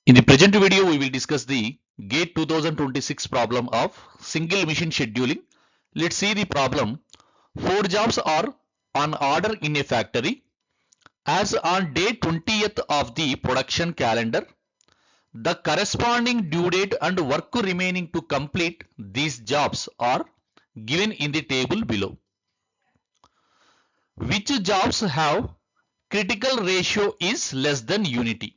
In the present video, we will discuss the GATE 2026 problem of single machine scheduling. Let's see the problem. 4 jobs are on order in a factory. As on day 20th of the production calendar, the corresponding due date and work remaining to complete these jobs are given in the table below. Which jobs have critical ratio is less than unity?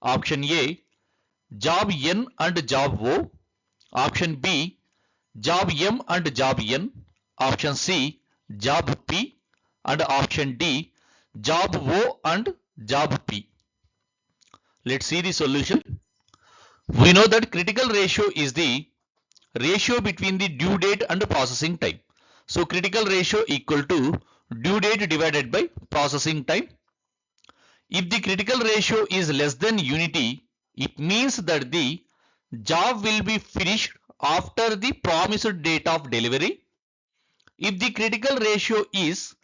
Option A, job N and job O. Option B, job M and job N. Option C, job P. And option D, job O and job P. Let's see the solution. We know that critical ratio is the ratio between the due date and processing time. So critical ratio equal to due date divided by processing time. If the critical ratio is less than unity, it means that the job will be finished after the promised date of delivery. If the critical ratio is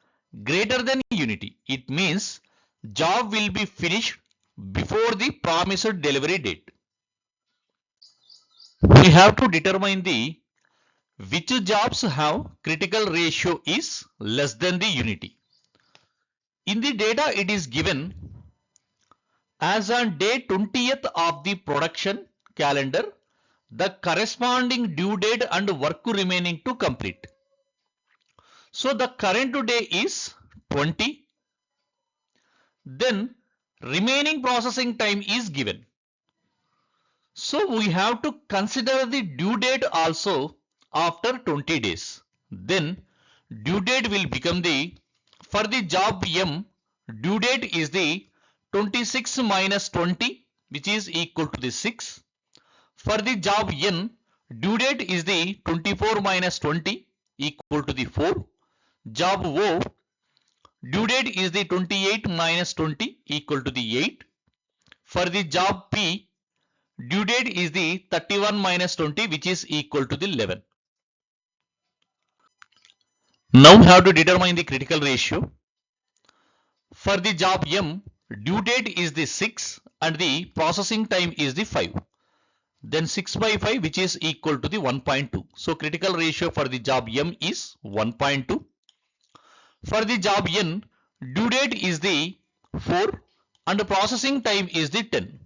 greater than unity, it means job will be finished before the promised delivery date. We have to determine the which jobs have critical ratio is less than the unity. In the data it is given as on day 20th of the production calendar, the corresponding due date and work remaining to complete. So the current day is 20. Then remaining processing time is given. So we have to consider the due date also after 20 days. Then due date will become the, for the job M, due date is the 26 minus 20, which is equal to the 6. For the job N, due date is the 24 minus 20 equal to the 4. Job O, due date is the 28 minus 20 equal to the 8. For the job P, due date is the 31 minus 20, which is equal to the 11. Now we have to determine the critical ratio. For the job M, due date is the 6 and the processing time is the 5. Then 6 by 5, which is equal to the 1.2. So critical ratio for the job M is 1.2. For the job N, due date is the 4 and the processing time is the 10.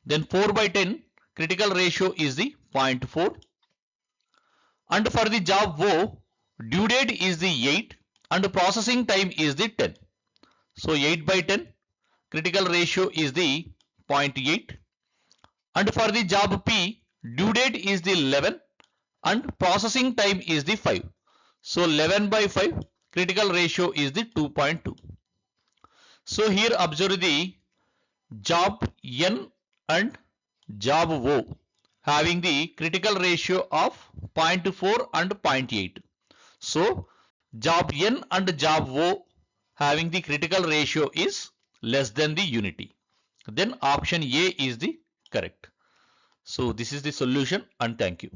Then 4 by 10, critical ratio is the 0.4. And for the job O, due date is the 8 and the processing time is the 10. So 8 by 10, critical ratio is the 0.8. And for the job P, due date is the 11 and processing time is the 5. So 11 by 5, critical ratio is the 2.2. So here observe the job N and job O having the critical ratio of 0.4 and 0.8. So job N and job O having the critical ratio is less than the unity. Then option A is the correct. So this is the solution, and thank you.